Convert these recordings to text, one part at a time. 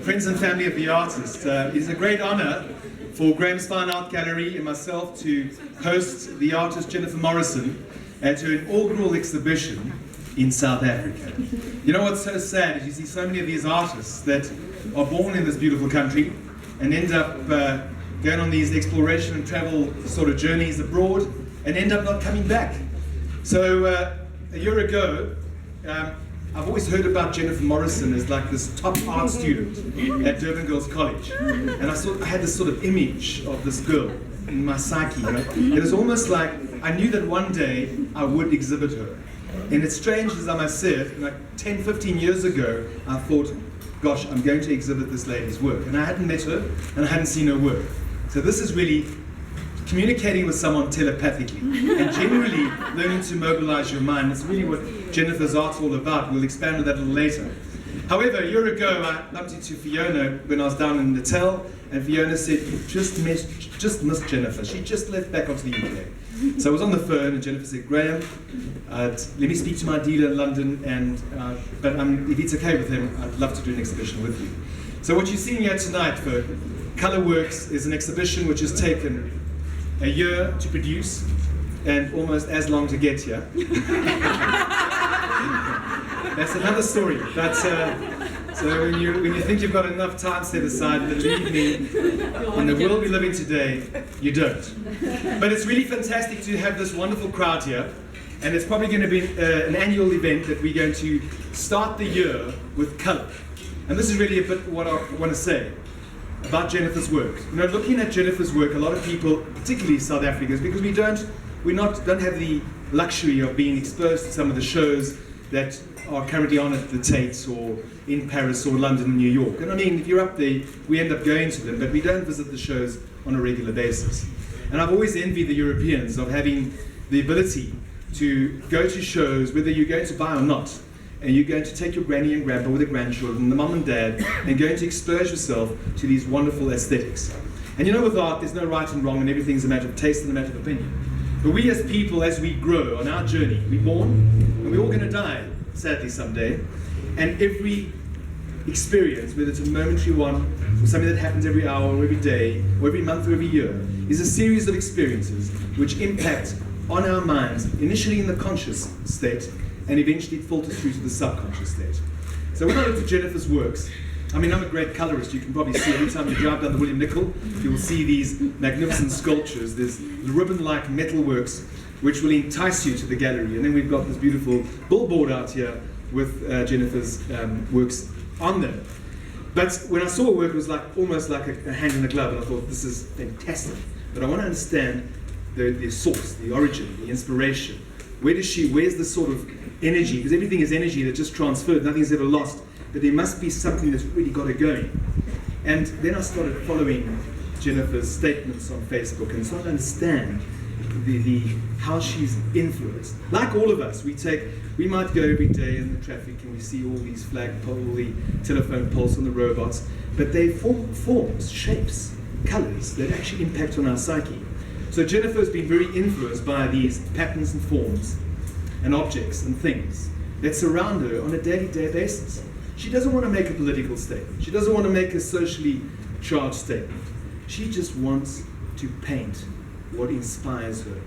Friends and family of the artist, it is a great honor for Graham's Fine Art Gallery and myself to host the artist Jennifer Morrison at her inaugural exhibition in South Africa. You know what's so sad is you see so many of these artists that are born in this beautiful country and end up going on these exploration and travel sort of journeys abroad and end up not coming back. So a year ago, I've always heard about Jennifer Morrison as like this top art student at Durban Girls College. And I had this sort of image of this girl in my psyche. You know? It was almost like I knew that one day I would exhibit her. And it's strange, as I must say it, like 10, 15 years ago, I thought, gosh, I'm going to exhibit this lady's work. And I hadn't met her, and I hadn't seen her work. So this is really communicating with someone telepathically and generally learning to mobilize your mind. That's really what Jennifer's art's all about. We'll expand on that a little later. However, a year ago, I bumped into Fiona when I was down in Natal, and Fiona said, "You just missed Jennifer. She just left back onto the UK." So I was on the phone, and Jennifer said, "Graham, let me speak to my dealer in London, and but if it's okay with him, I'd love to do an exhibition with you." So what you're seeing here tonight for Colour Works is an exhibition which has taken a year to produce and almost as long to get here. That's another story. But so when you think you've got enough time set aside, believe me, in the world we live in today, you don't. But it's really fantastic to have this wonderful crowd here, and it's probably going to be an annual event that we're going to start the year with colour. And this is really a bit what I want to say about Jennifer's work. You know, looking at Jennifer's work, a lot of people, particularly South Africans, because we don't have the luxury of being exposed to some of the shows that are currently on at the Tate or in Paris or London and New York. And I mean, if you're up there, we end up going to them, but we don't visit the shows on a regular basis. And I've always envied the Europeans of having the ability to go to shows, whether you're going to buy or not, and you're going to take your granny and grandpa with the grandchildren, the mum and dad, and going to expose yourself to these wonderful aesthetics. And you know, with art, there's no right and wrong, and everything's a matter of taste and a matter of opinion. But we as people, as we grow on our journey, we're born, and we're all going to die, sadly, someday. And every experience, whether it's a momentary one, or something that happens every hour, or every day, or every month, or every year, is a series of experiences which impact on our minds, initially in the conscious state, and eventually it filters through to the subconscious state. So when I look at Jennifer's works, I mean, I'm a great colorist. You can probably see every time you drive down the William Nicol, you will see these magnificent sculptures. There's ribbon-like metalworks which will entice you to the gallery. And then we've got this beautiful billboard out here with Jennifer's works on them. But when I saw her work, it was like almost like a hand in a glove, and I thought, this is fantastic. But I want to understand the source, the origin, the inspiration. Where's the sort of energy? Because everything is energy that just transferred, nothing's ever lost. But there must be something that's really got her going. And then I started following Jennifer's statements on Facebook and started to understand how she's influenced. Like all of us, we might go every day in the traffic and we see all these flagpoles, all the telephone poles on the robots, but they form forms, shapes, colors that actually impact on our psyche. So Jennifer has been very influenced by these patterns and forms and objects and things that surround her on a day-to-day basis. She doesn't want to make a political statement. She doesn't want to make a socially charged statement. She just wants to paint what inspires her.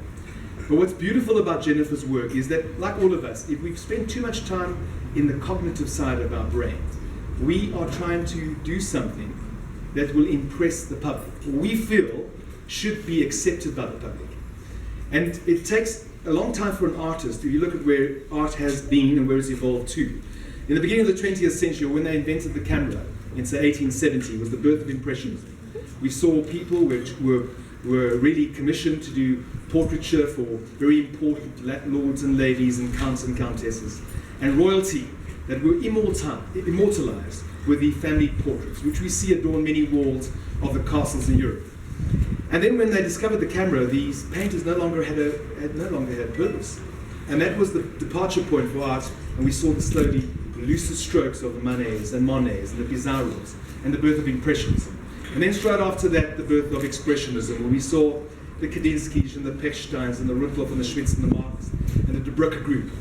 But what's beautiful about Jennifer's work is that, like all of us, if we've spent too much time in the cognitive side of our brain, we are trying to do something that will impress the public, we feel should be accepted by the public. And it takes a long time for an artist, if you look at where art has been and where it's evolved to. In the beginning of the 20th century, when they invented the camera, in say 1870, was the birth of Impressionism. We saw people which were really commissioned to do portraiture for very important lords and ladies and counts and countesses, and royalty that were immortalized with the family portraits, which we see adorn many walls of the castles in Europe. And then when they discovered the camera, these painters no longer had purpose. And that was the departure point for art, and we saw the slowly looser strokes of the Manets and Monets and the Pissarros and the birth of Impressionism. And then straight after that, the birth of Expressionism, where we saw the Kandinskys and the Pechsteins and the Rudloff and the Schwitz and the Marx and the De Bruycker group.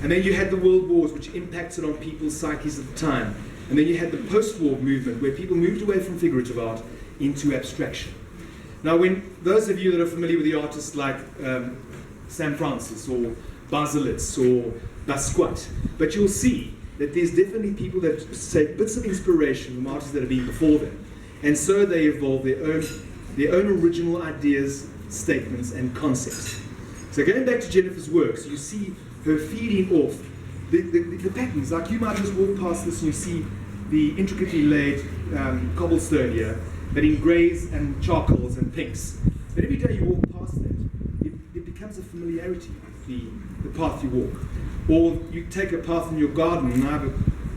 And then you had the world wars, which impacted on people's psyches at the time. And then you had the post-war movement, where people moved away from figurative art into abstraction. Now, when those of you that are familiar with the artists like Sam Francis or Baselitz or Basquiat, but you'll see that there's definitely people that take bits of inspiration from artists that have been before them, and so they evolve their own original ideas, statements, and concepts. So going back to Jennifer's works, you see her feeding off the patterns. Like you might just walk past this and you see the intricately laid cobblestone here, but in greys and charcoals and pinks. But every day you walk past that, it becomes a familiarity with the path you walk. Or you take a path in your garden, and I have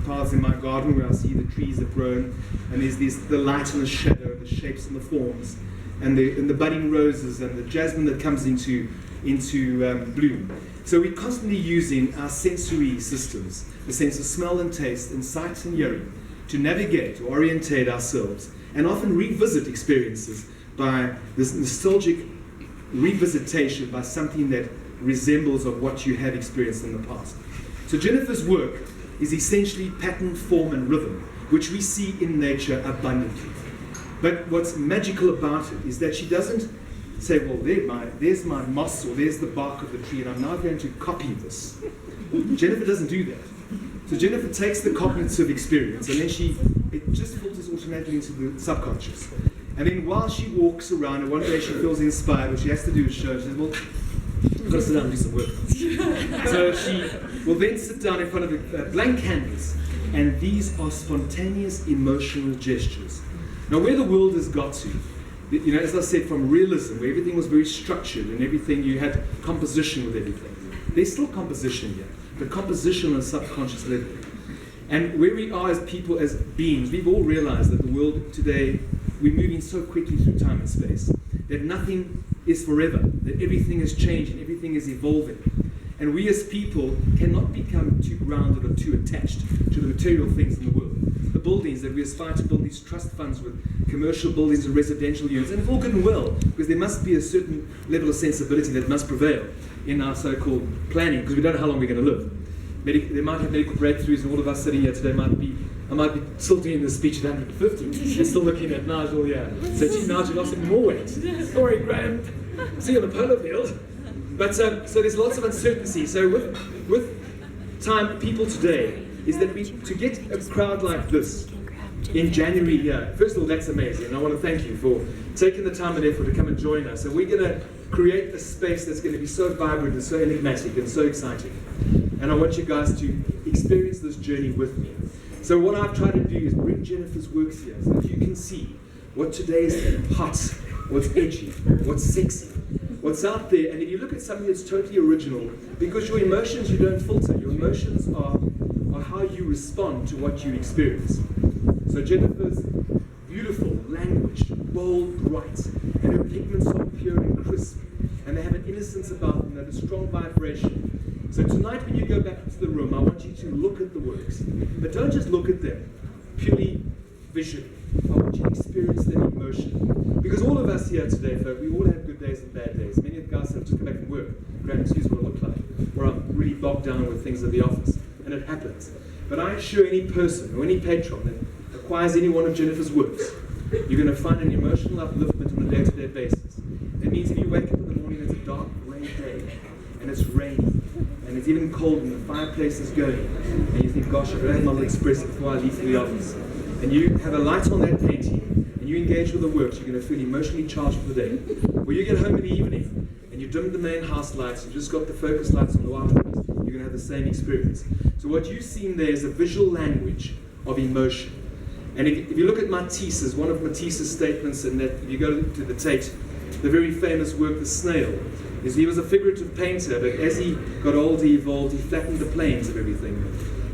paths in my garden where I see the trees have grown, and there's the light and the shadow, the shapes and the forms, and the budding roses and the jasmine that comes into bloom. So we're constantly using our sensory systems, the sense of smell and taste and sight and hearing, to navigate or orientate ourselves, and often revisit experiences by this nostalgic revisitation by something that resembles of what you have experienced in the past. So Jennifer's work is essentially pattern, form, and rhythm, which we see in nature abundantly. But what's magical about it is that she doesn't say, well, there's my moss, or there's the bark of the tree, and I'm now going to copy this. Jennifer doesn't do that. So Jennifer takes the cognitive experience, and then it just filters automatically into the subconscious. And then while she walks around, and one day she feels inspired, what she has to do is show, she says, well, I've got to sit down and do some work. So she will then sit down in front of a blank canvas, and these are spontaneous emotional gestures. Now, where the world has got to, you know, as I said, from realism, where everything was very structured and everything, you had composition with everything. There's still composition here, but composition on a subconscious level. And where we are as people, as beings, we've all realized that the world today, we're moving so quickly through time and space, that nothing is forever, that everything is changing, everything is evolving. And we as people cannot become too grounded or too attached to the material things in the world. The buildings that we aspire to build, these trust funds with commercial buildings and residential units, and it's all good and well, because there must be a certain level of sensibility that must prevail in our so-called planning, because we don't know how long we're going to live. There might have medical breakthroughs, and all of us sitting here today I might be still doing this speech at 150 and still looking at Nigel here. So, gee, Nigel lost even more weight. Sorry, Graham. See you on the polo field. But so there's lots of uncertainty. So with time, people today, is that to get a crowd like this in January here, first of all, that's amazing. And I want to thank you for taking the time and effort to come and join us. And we're going to create a space that's going to be so vibrant and so enigmatic and so exciting. And I want you guys to experience this journey with me. So what I've tried to do is bring Jennifer's works here so that you can see what today is hot, what's edgy, what's sexy, what's out there. And if you look at something that's totally original, because your emotions you don't filter, your emotions are how you respond to what you experience. So Jennifer's beautiful language, bold, bright, and her pigments are pure and crisp, and they have an innocence about them that is strong vibration. So tonight when you go back into the room, I want you to look at the works, but don't just look at them purely visually. I want you to experience them emotionally. Because all of us here today, folk, we all have good days and bad days. Many of the guys have just come back from work. Graham, excuse what I look like. Or I'm really bogged down with things at the office. And it happens. But I assure any person or any patron that acquires any one of Jennifer's works, you're going to find an emotional upliftment on a day-to-day basis. It means if you wake up in the morning, it's a dark, grey day, and it's raining, and it's even cold, and the fireplace is going, and you think, gosh, I better have my little espresso before I leave for the office. And you have a light on that painting, and you engage with the works, you're going to feel emotionally charged for the day. Or you get home in the evening, and you dim the main house lights, and just got the focus lights on the outerpiece, you're going to have the same experience. So what you've seen there is a visual language of emotion. And if you look at Matisse's, one of Matisse's statements, and that if you go to the Tate, the very famous work, The Snail, is he was a figurative painter, but as he got older, he evolved, he flattened the planes of everything.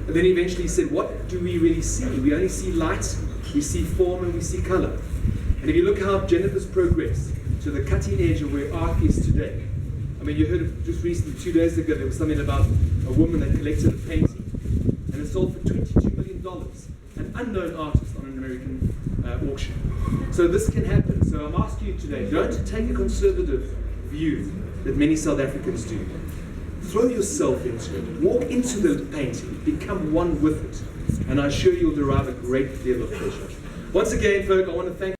And then eventually he said, what do we really see? We only see light, we see form, and we see color. And if you look how Jennifer's progressed to the cutting edge of where art is today. I mean, you heard of just recently, 2 days ago, there was something about a woman that collected a painting, and it sold for $22 million. An unknown artist on an American auction. So this can happen. So I'm asking you today, don't take a conservative view that many South Africans do. Throw yourself into it. Walk into the painting. Become one with it. and I'm sure you'll derive a great deal of pleasure. Once again, folk, I want to thank